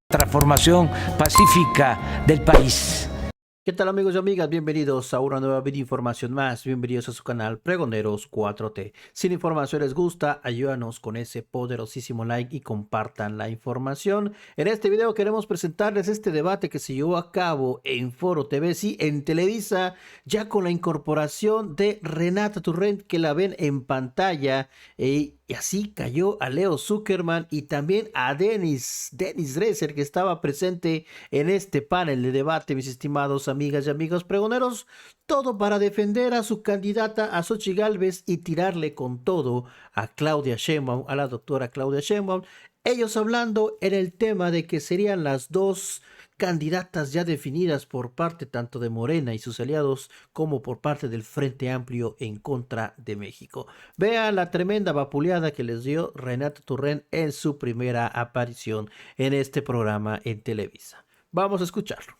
Transformación pacífica del país. ¿Qué tal, amigos y amigas? Bienvenidos a una nueva información más. Bienvenidos a su canal Pregoneros 4T. Si la información les gusta, ayúdanos con ese poderosísimo like y compartan la información. En este video queremos presentarles este debate que se llevó a cabo en Foro TV, sí, en Televisa, ya con la incorporación de Renata Turrent, que la ven en pantalla, y así cayó a Leo Zuckerman y también a Denis Dresser, que estaba presente en este panel de debate, mis estimados amigas y amigos pregoneros. Todo para defender a su candidata, a Xochitl Gálvez, y tirarle con todo a Claudia Sheinbaum, a la doctora Claudia Sheinbaum. Ellos hablando en el tema de que serían las dos candidatas ya definidas por parte tanto de Morena y sus aliados como por parte del Frente Amplio en contra de México. Vean la tremenda vapuleada que les dio Renata Turrent en su primera aparición en este programa en Televisa. Vamos a escucharlo.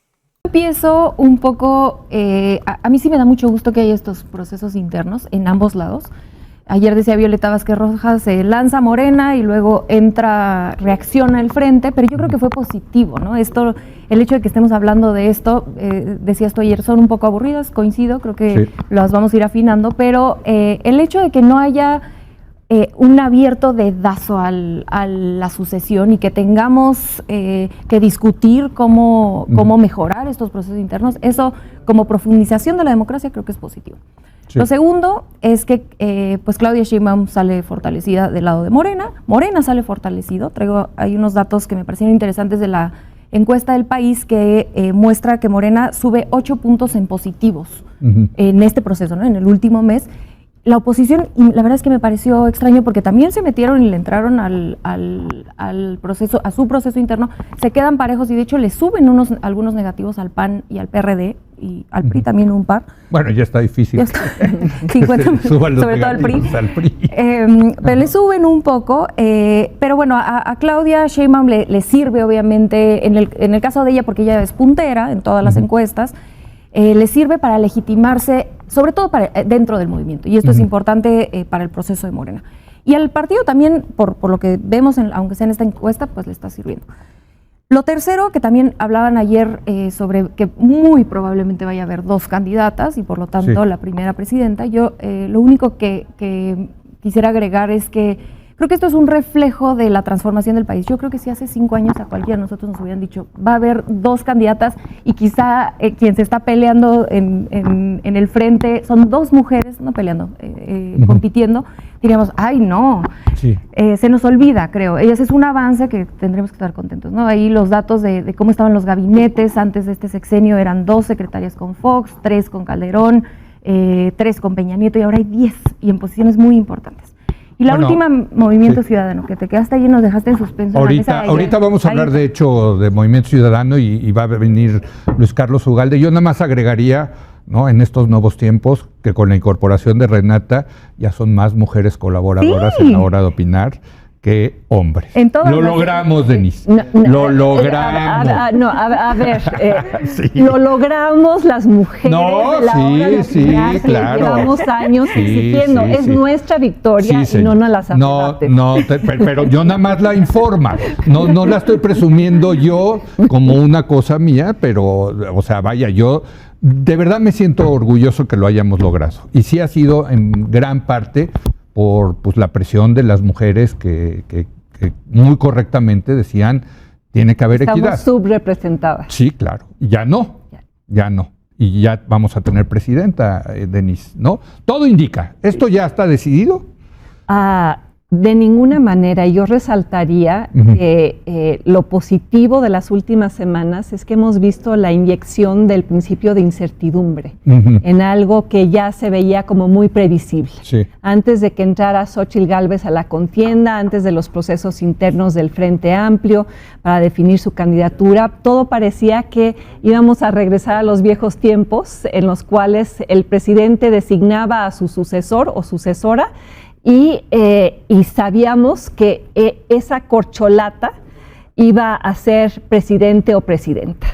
Empiezo un poco, a mí sí me da mucho gusto que haya estos procesos internos en ambos lados. Ayer decía Violeta Vázquez Rojas, se lanza Morena y luego reacciona el Frente, pero yo creo que fue positivo, ¿no? El hecho de que estemos hablando de esto, decías tú ayer, son un poco aburridas, coincido, creo que sí, las vamos a ir afinando, pero el hecho de que no haya un abierto dedazo a la sucesión y que tengamos que discutir cómo mejorar estos procesos internos, eso como profundización de la democracia creo que es positivo. Sí. Lo segundo es que pues Claudia Sheinbaum sale fortalecida del lado de Morena sale fortalecido. Hay unos datos que me parecieron interesantes de la encuesta del País que muestra que Morena sube 8 puntos en positivos en este proceso, ¿no? En el último mes. La oposición, y la verdad es que me pareció extraño porque también se metieron y le entraron al proceso, a su proceso interno, se quedan parejos y de hecho le suben algunos negativos al PAN y al PRD y al PRI también un par. Bueno, ya está difícil. Ya está. 50, sobre todo al PRI. Pero le suben un poco, pero bueno, a Claudia Sheinbaum le sirve obviamente, en el caso de ella, porque ella es puntera en todas las encuestas, le sirve para legitimarse, sobre todo dentro del movimiento, y esto es importante para el proceso de Morena. Y al partido también, por lo que vemos, aunque sea en esta encuesta, pues le está sirviendo. Lo tercero, que también hablaban ayer sobre que muy probablemente vaya a haber dos candidatas y por lo tanto la primera presidenta, yo lo único que quisiera agregar es que creo que esto es un reflejo de la transformación del país. Yo creo que si hace 5 años a cualquiera de nosotros nos hubieran dicho va a haber dos candidatas y quizá quien se está peleando en el frente son dos mujeres, no peleando, compitiendo, diríamos, ay no, se nos olvida, creo. Ese es un avance que tendremos que estar contentos, ¿no? Ahí los datos de cómo estaban los gabinetes antes de este sexenio eran 2 secretarias con Fox, 3 con Calderón, 3 con Peña Nieto y ahora hay 10 y en posiciones muy importantes. Y la última, Movimiento Ciudadano, que te quedaste ahí y nos dejaste en suspenso. Ahorita vamos a hablar de hecho de Movimiento Ciudadano y va a venir Luis Carlos Ugalde. Yo nada más agregaría, ¿no?, en estos nuevos tiempos que con la incorporación de Renata ya son más mujeres colaboradoras en la hora de opinar que hombres. Lo logramos, Denise. Lo logramos. A ver, lo logramos las mujeres de la hora de opinar, claro. Llevamos años exigiendo. Es nuestra victoria y no nos las arrebates. Pero yo nada más la informa. No la estoy presumiendo yo como una cosa mía, pero, o sea, vaya, yo de verdad me siento orgulloso que lo hayamos logrado. Y sí ha sido en gran parte por pues, la presión de las mujeres que muy correctamente decían tiene que haber equidad. Estamos subrepresentadas. Sí, claro. Ya no. Y ya vamos a tener presidenta, Denise, ¿no? Todo indica. ¿Esto ya está decidido? De ninguna manera. Yo resaltaría que lo positivo de las últimas semanas es que hemos visto la inyección del principio de incertidumbre en algo que ya se veía como muy previsible. Antes de que entrara Xochitl Gálvez a la contienda, antes de los procesos internos del Frente Amplio para definir su candidatura, todo parecía que íbamos a regresar a los viejos tiempos en los cuales el presidente designaba a su sucesor o sucesora y sabíamos que esa corcholata iba a ser presidente o presidenta.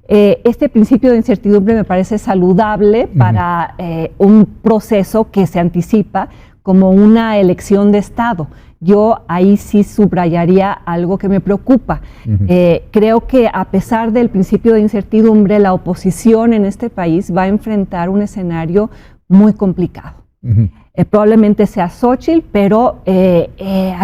Este principio de incertidumbre me parece saludable para un proceso que se anticipa como una elección de Estado. yo ahí sí subrayaría algo que me preocupa. Creo que a pesar del principio de incertidumbre, la oposición en este país va a enfrentar un escenario muy complicado. Probablemente sea Xóchitl, pero...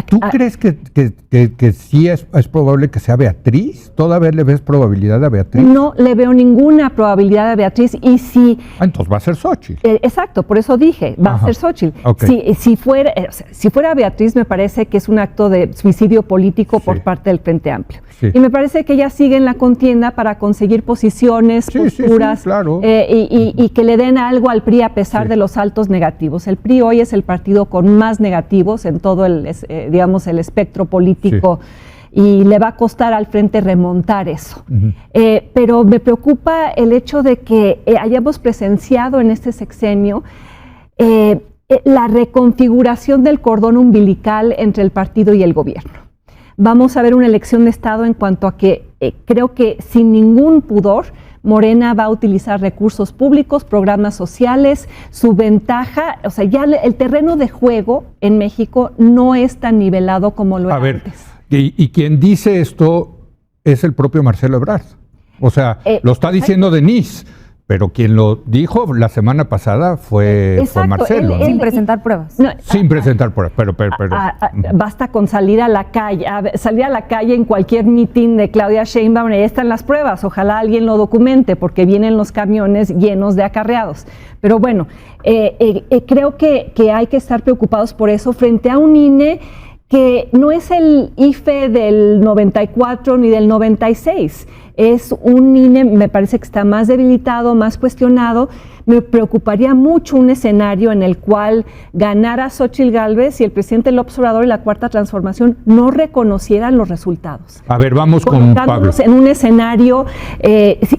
¿Tú crees que sí es probable que sea Beatriz? ¿Todavía le ves probabilidad a Beatriz? No le veo ninguna probabilidad a Beatriz y si... entonces va a ser Xóchitl. Exacto, por eso dije, va a ser Xóchitl. Okay. Si fuera Beatriz, me parece que es un acto de suicidio político por parte del Frente Amplio. Sí. Y me parece que ella sigue en la contienda para conseguir posiciones, posturas, claro. Y que le den algo al PRI a pesar de los saltos negativos. El PRI hoy es el partido con más negativos en todo el espectro político y le va a costar al Frente remontar eso. Pero me preocupa el hecho de que hayamos presenciado en este sexenio la reconfiguración del cordón umbilical entre el partido y el gobierno. Vamos a ver una elección de Estado en cuanto a que creo que sin ningún pudor Morena va a utilizar recursos públicos, programas sociales, su ventaja, o sea, ya el terreno de juego en México no es tan nivelado como lo era antes. Y quien dice esto es el propio Marcelo Ebrard. O sea, lo está diciendo Denise, pero quien lo dijo la semana pasada fue Marcelo. Él, sin presentar pruebas. Sin presentar pruebas, pero basta con salir a la calle, en cualquier mitin de Claudia Sheinbaum, ahí están las pruebas, ojalá alguien lo documente, porque vienen los camiones llenos de acarreados. Pero bueno, creo que hay que estar preocupados por eso frente a un INE que no es el IFE del 94 ni del 96, es un INE, me parece que está más debilitado, más cuestionado. Me preocuparía mucho un escenario en el cual ganara Xóchitl Gálvez y el presidente López Obrador y la Cuarta Transformación no reconocieran los resultados. A ver, vamos con Pablo. En un escenario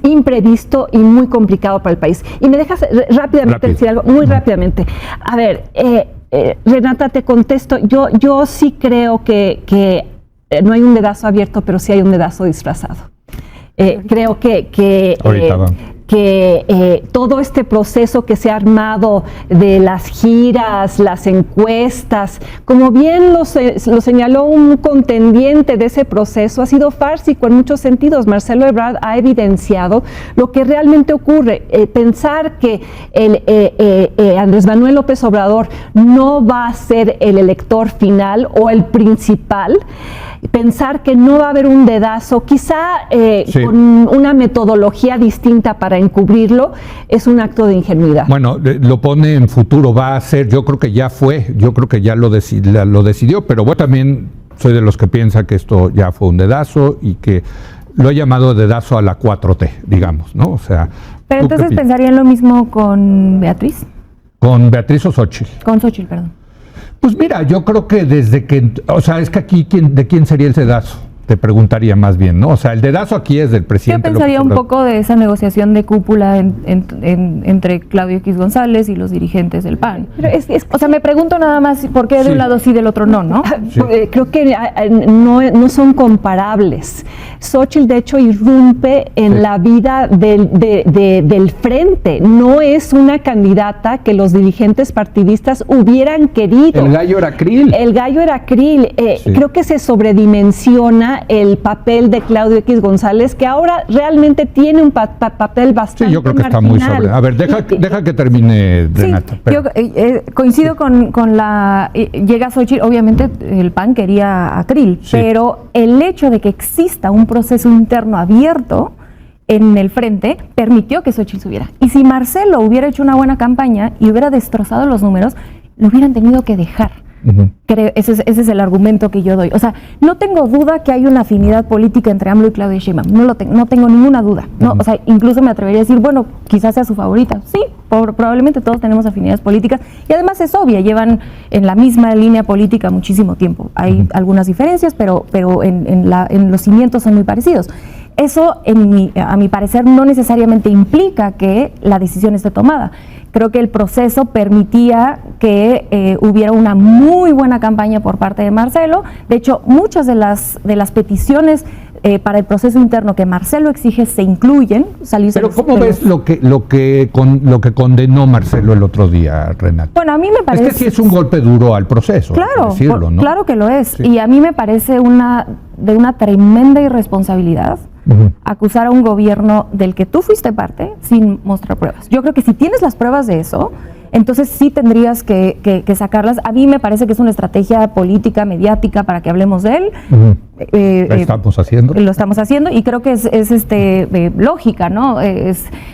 imprevisto y muy complicado para el país. Y me dejas rápidamente decir algo, muy rápidamente. A ver, Renata, te contesto. Yo sí creo que no hay un dedazo abierto, pero sí hay un dedazo disfrazado. Creo que todo este proceso que se ha armado de las giras, las encuestas, como bien lo señaló un contendiente de ese proceso, ha sido fársico en muchos sentidos. Marcelo Ebrard ha evidenciado lo que realmente ocurre. Pensar que Andrés Manuel López Obrador no va a ser el elector final o el principal, pensar que no va a haber un dedazo, quizá con una metodología distinta para encubrirlo, es un acto de ingenuidad. Bueno, lo pone en futuro, va a ser, yo creo que ya fue, yo creo que ya lo decidió, pero bueno, también soy de los que piensa que esto ya fue un dedazo y que lo he llamado dedazo a la 4T, digamos, ¿no? O sea... Pero entonces pensarían lo mismo con Beatriz. ¿Con Beatriz o Xóchitl? Con Xóchitl, perdón. Pues mira, yo creo que desde que, o sea, es que aquí, ¿de quién sería el dedazo? Te preguntaría más bien, ¿no? O sea, el dedazo aquí es del presidente. Yo pensaría un poco de esa negociación de cúpula entre Claudio X González y los dirigentes del PAN. Pero o sea, me pregunto nada más por qué de un lado sí, del otro no, ¿no? Sí. Creo que no son comparables. Xóchitl, de hecho, irrumpe en la vida del frente. No es una candidata que los dirigentes partidistas hubieran querido. El gallo era Krill. Creo que se sobredimensiona el papel de Claudio X González, que ahora realmente tiene un papel bastante Sí, yo creo que marginal. Está muy sobre. A ver, deja que termine, Renata. Sí, yo coincido con la... llega Xóchitl, obviamente el PAN quería a Krill, pero el hecho de que exista un proceso interno abierto en el frente permitió que Xóchitl subiera. Y si Marcelo hubiera hecho una buena campaña y hubiera destrozado los números, lo hubieran tenido que dejar. Creo, ese es el argumento que yo doy. O sea, no tengo duda que hay una afinidad política entre AMLO y Claudia Sheinbaum. No tengo ninguna duda. ¿No? O sea, incluso me atrevería a decir, bueno, quizás sea su favorita. Sí, probablemente todos tenemos afinidades políticas. Y además es obvia, llevan en la misma línea política muchísimo tiempo. Hay algunas diferencias, pero en los cimientos son muy parecidos. Eso, a mi parecer, no necesariamente implica que la decisión esté tomada. Creo que el proceso permitía que hubiera una muy buena campaña por parte de Marcelo. De hecho, muchas de las peticiones para el proceso interno que Marcelo exige se incluyen, salirse. Pero ¿cómo ves lo que condenó Marcelo el otro día, Renata? Bueno, a mí me parece... Es que sí es un golpe duro al proceso, claro, decirlo, ¿no? Claro que lo es. Sí. Y a mí me parece de una tremenda irresponsabilidad acusar a un gobierno del que tú fuiste parte sin mostrar pruebas. Yo creo que si tienes las pruebas de eso, entonces sí tendrías que sacarlas. A mí me parece que es una estrategia política, mediática, para que hablemos de él. Lo estamos haciendo. Lo estamos haciendo y creo que es lógica, ¿no?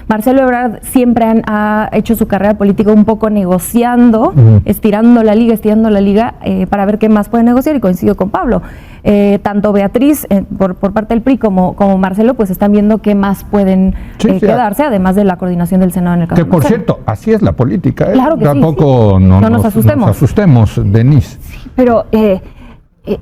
Marcelo Ebrard siempre ha hecho su carrera política un poco negociando, estirando la liga para ver qué más puede negociar, y coincido con Pablo. Tanto Beatriz por parte del PRI como Marcelo pues están viendo qué más pueden quedarse, además de la coordinación del Senado en el caso que por cierto, así es la política, ¿eh? Claro que tampoco sí. No nos asustemos, Denise. Pero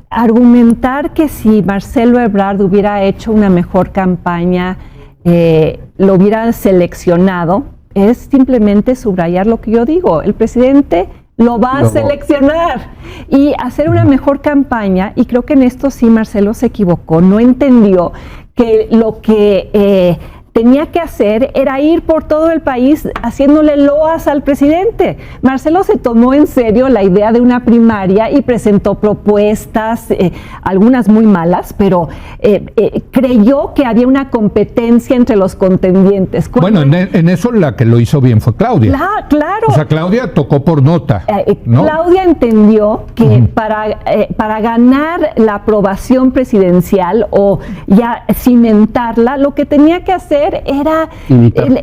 argumentar que si Marcelo Ebrard hubiera hecho una mejor campaña, lo hubiera seleccionado, es simplemente subrayar lo que yo digo. El presidente lo va a seleccionar y hacer una mejor campaña, y creo que en esto sí Marcelo se equivocó, no entendió que lo que tenía que hacer era ir por todo el país haciéndole loas al presidente. Marcelo se tomó en serio la idea de una primaria y presentó propuestas, algunas muy malas, pero creyó que había una competencia entre los contendientes. Bueno, en eso la que lo hizo bien fue Claudia. Claro. O sea, Claudia tocó por nota, ¿no? Claudia entendió que para ganar la aprobación presidencial o ya cimentarla, lo que tenía que hacer era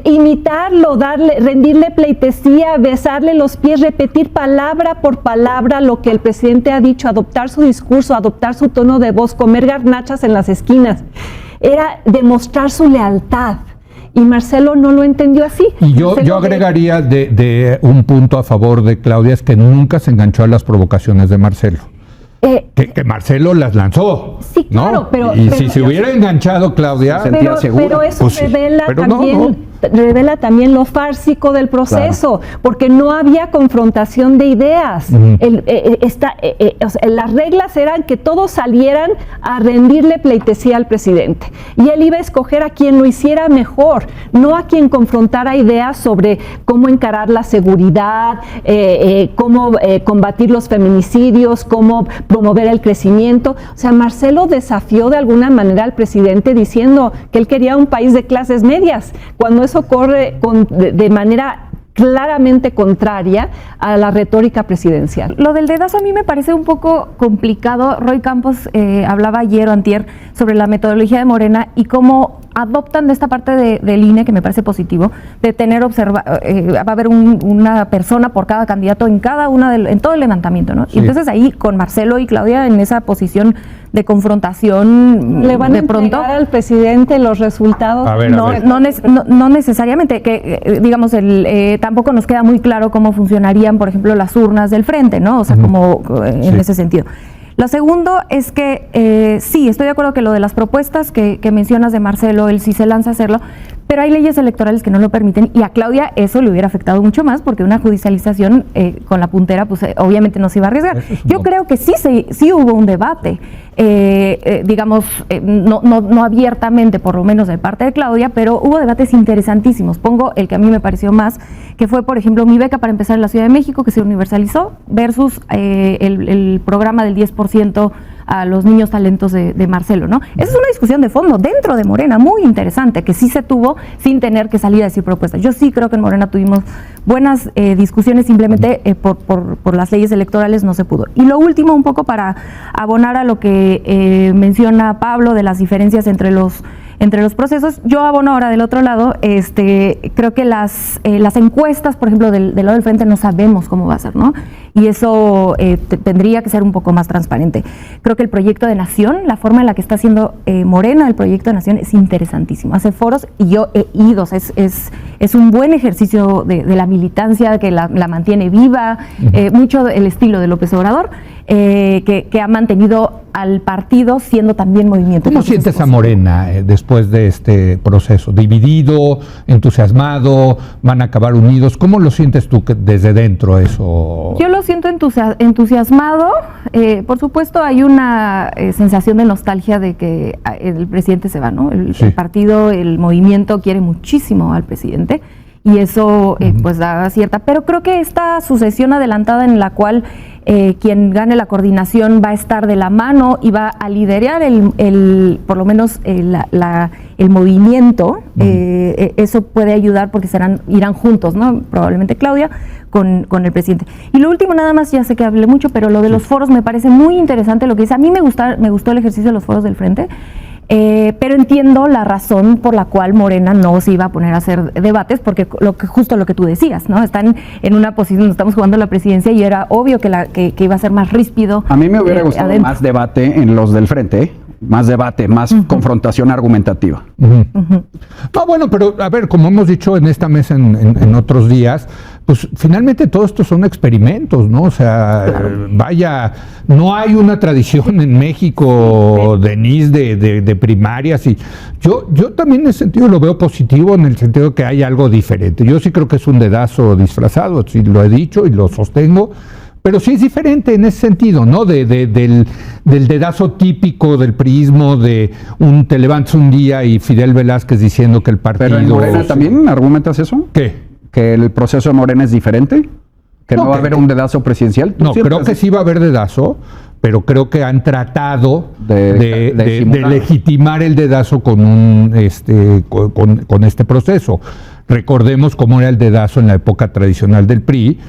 imitarlo, rendirle pleitesía, besarle los pies, repetir palabra por palabra lo que el presidente ha dicho, adoptar su discurso, adoptar su tono de voz, comer garnachas en las esquinas. Era demostrar su lealtad. Y Marcelo no lo entendió así. Y yo agregaría de un punto a favor de Claudia, es que nunca se enganchó a las provocaciones de Marcelo. Que Marcelo las lanzó. Sí, claro, ¿no? pero si se hubiera enganchado Claudia, se sentía segura. Pero eso pues revela revela también lo fársico del proceso, porque no había confrontación de ideas. Las reglas eran que todos salieran a rendirle pleitesía al presidente, y él iba a escoger a quien lo hiciera mejor, no a quien confrontara ideas sobre cómo encarar la seguridad, cómo combatir los feminicidios, cómo promover el crecimiento. O sea, Marcelo desafió de alguna manera al presidente diciendo que él quería un país de clases medias, cuando eso corre de manera claramente contraria a la retórica presidencial. Lo del dedazo a mí me parece un poco complicado. Roy Campos hablaba ayer o antier sobre la metodología de Morena y cómo adoptan de esta parte del INE, que me parece positivo, de tener va a haber una persona por cada candidato en todo el levantamiento, ¿no? Sí. Y entonces ahí con Marcelo y Claudia en esa posición de confrontación, ¿le van de a pronto entregar al presidente los resultados? No necesariamente, que digamos tampoco nos queda muy claro cómo funcionarían, por ejemplo, las urnas del frente, ¿no? O sea, como en ese sentido. Lo segundo es que sí, estoy de acuerdo que lo de las propuestas que mencionas de Marcelo, él sí se lanza a hacerlo, pero hay leyes electorales que no lo permiten, y a Claudia eso le hubiera afectado mucho más, porque una judicialización con la puntera pues obviamente no se iba a arriesgar. Yo creo que sí hubo un debate, digamos, no abiertamente, por lo menos de parte de Claudia, pero hubo debates interesantísimos. Pongo el que a mí me pareció más, que fue, por ejemplo, mi beca para empezar en la Ciudad de México, que se universalizó, versus el programa del 10% a los niños talentos de Marcelo, ¿no? Esa es una discusión de fondo dentro de Morena, muy interesante, que sí se tuvo sin tener que salir a decir propuestas. Yo sí creo que en Morena tuvimos buenas discusiones, simplemente por las leyes electorales no se pudo. Y lo último, un poco para abonar a lo que menciona Pablo de las diferencias entre los procesos, yo abono ahora del otro lado. Creo que las encuestas, por ejemplo, del lado del frente no sabemos cómo va a ser, ¿no? Y eso tendría que ser un poco más transparente. Creo que el proyecto de Nación, la forma en la que está haciendo Morena el proyecto de Nación es interesantísimo. Hace foros y yo he ido, es un buen ejercicio de la militancia que la mantiene viva, mucho el estilo de López Obrador. que ha mantenido al partido siendo también movimiento. ¿Cómo sientes a Morena después de este proceso? ¿Dividido, entusiasmado, van a acabar unidos? ¿Cómo lo sientes tú desde dentro eso? Yo lo siento entusiasmado. Por supuesto hay una sensación de nostalgia de que el presidente se va, ¿no? El partido, el movimiento quiere muchísimo al presidente y eso pues da cierta, pero creo que esta sucesión adelantada en la cual quien gane la coordinación va a estar de la mano y va a liderar por lo menos el movimiento, eso puede ayudar porque irán juntos, ¿no? Probablemente Claudia con el presidente. Y lo último, nada más, ya sé que hablé mucho, pero lo de los foros me parece muy interesante lo que dice. A mí me gustó el ejercicio de los foros del Frente. Pero entiendo la razón por la cual Morena no se iba a poner a hacer debates, porque justo lo que tú decías, ¿no? Están en una posición, estamos jugando la presidencia y era obvio que iba a ser más ríspido. A mí me hubiera gustado más debate en los del Frente, más debate, más confrontación argumentativa. No, bueno, pero a ver, como hemos dicho en esta mesa en otros días, pues finalmente todo esto son experimentos, ¿no? O sea, vaya, no hay una tradición en México, Denise, de primarias, y yo también en ese sentido lo veo positivo, en el sentido de que hay algo diferente. Yo sí creo que es un dedazo disfrazado, sí lo he dicho y lo sostengo, pero sí es diferente en ese sentido, ¿no? Del dedazo típico del priismo, de te levantas un día y Fidel Velázquez diciendo que el partido... ¿Pero en Morena también argumentas eso? ¿Qué? ¿Que el proceso de Morena es diferente? ¿Que no va a haber un dedazo presidencial? No, creo que sí va a haber dedazo, pero creo que han tratado de legitimar el dedazo con este proceso. Recordemos cómo era el dedazo en la época tradicional del PRI.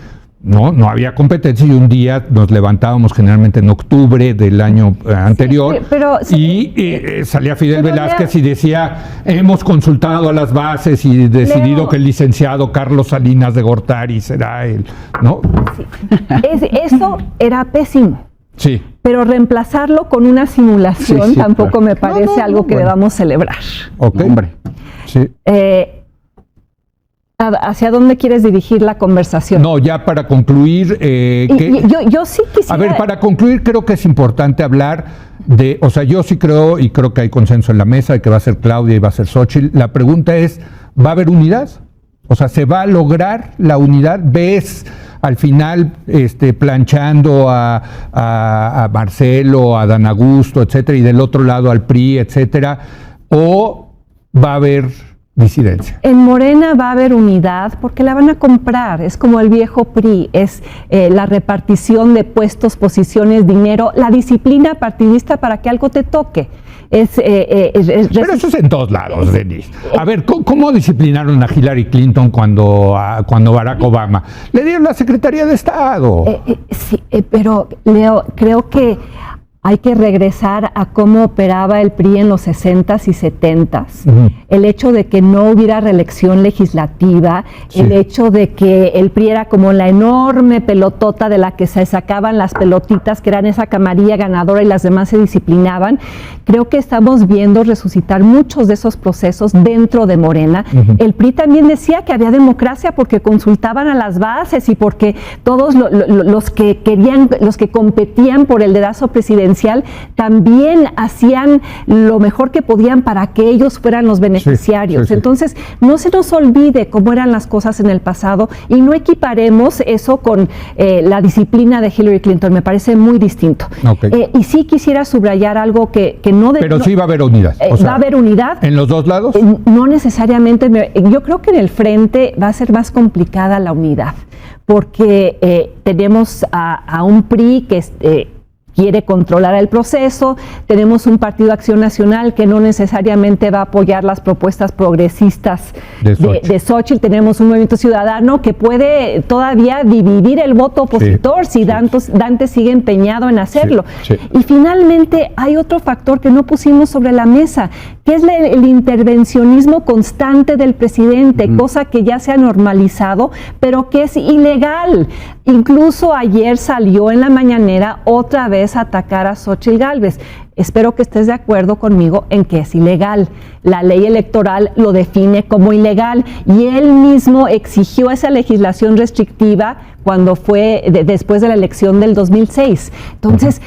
No había competencia y un día nos levantábamos generalmente en octubre del año anterior salía Fidel Velázquez y decía, hemos consultado a las bases y decidido que el licenciado Carlos Salinas de Gortari será él, ¿no? Sí. Eso era pésimo. Sí. Pero reemplazarlo con una simulación tampoco me parece algo que debamos celebrar. Ok, hombre. Sí. ¿Hacia dónde quieres dirigir la conversación? No, ya para concluir... yo sí quisiera... A ver, para concluir creo que es importante hablar o sea, yo sí creo, y creo que hay consenso en la mesa, de que va a ser Claudia y va a ser Xóchitl. La pregunta es, ¿va a haber unidad? O sea, ¿se va a lograr la unidad? ¿Ves al final planchando a Marcelo, a Dan Augusto, etcétera, y del otro lado al PRI, etcétera? ¿O va a haber disidencia? En Morena va a haber unidad porque la van a comprar, es como el viejo PRI, es la repartición de puestos, posiciones, dinero, la disciplina partidista para que algo te toque. Pero eso es en todos lados, Denise. A ver, ¿cómo disciplinaron a Hillary Clinton cuando Barack Obama? Le dieron la Secretaría de Estado. Sí, pero Leo, creo que hay que regresar a cómo operaba el PRI en los 60s y 70s. El hecho de que no hubiera reelección legislativa, el hecho de que el PRI era como la enorme pelotota de la que se sacaban las pelotitas, que eran esa camarilla ganadora y las demás se disciplinaban. Creo que estamos viendo resucitar muchos de esos procesos dentro de Morena. El PRI también decía que había democracia porque consultaban a las bases y porque todos los que competían por el dedazo presidencial también hacían lo mejor que podían para que ellos fueran los beneficiarios. Entonces, no se nos olvide cómo eran las cosas en el pasado y no equiparemos eso con la disciplina de Hillary Clinton. Me parece muy distinto. Y sí quisiera subrayar algo que no... Pero sí va a haber unidad. ¿Va a haber unidad? ¿En los dos lados? No necesariamente. Yo creo que en el frente va a ser más complicada la unidad, porque tenemos a un PRI que quiere controlar el proceso, tenemos un Partido Acción Nacional que no necesariamente va a apoyar las propuestas progresistas de Xóchitl, tenemos un Movimiento Ciudadano que puede todavía dividir el voto opositor si Dante sigue empeñado en hacerlo. Y finalmente hay otro factor que no pusimos sobre la mesa, que es el intervencionismo constante del presidente, cosa que ya se ha normalizado, pero que es ilegal. Incluso ayer salió en la mañanera otra vez a atacar a Xóchitl Gálvez. Espero que estés de acuerdo conmigo en que es ilegal. La ley electoral lo define como ilegal y él mismo exigió esa legislación restrictiva cuando fue después de la elección del 2006. Entonces,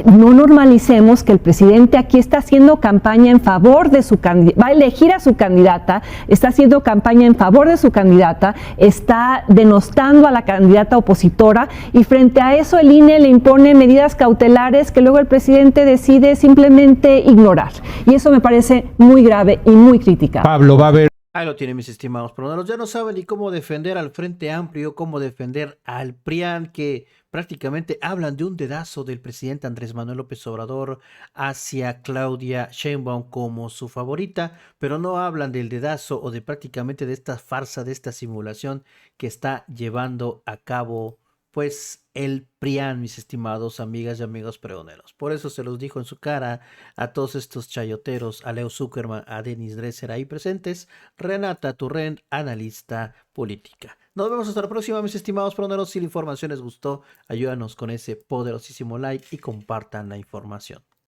no normalicemos que el presidente aquí está haciendo campaña en favor de su candidata, va a elegir a su candidata, está haciendo campaña en favor de su candidata, está denostando a la candidata opositora y frente a eso el INE le impone medidas cautelares que luego el presidente decide simplemente ignorar. Y eso me parece muy grave y muy criticable. Pablo, va a haber... Ahí lo tienen, mis estimados proneros. Ya no saben ni cómo defender al Frente Amplio, cómo defender al PRIAN, que prácticamente hablan de un dedazo del presidente Andrés Manuel López Obrador hacia Claudia Sheinbaum como su favorita, pero no hablan del dedazo o de prácticamente de esta farsa, de esta simulación que está llevando a cabo pues el PRIAN, mis estimados amigas y amigos pregoneros. Por eso se los dijo en su cara a todos estos chayoteros, a Leo Zuckerman, a Denis Dresser ahí presentes, Renata Turrent, analista política. Nos vemos hasta la próxima, mis estimados pregoneros. Si la información les gustó, ayúdanos con ese poderosísimo like y compartan la información.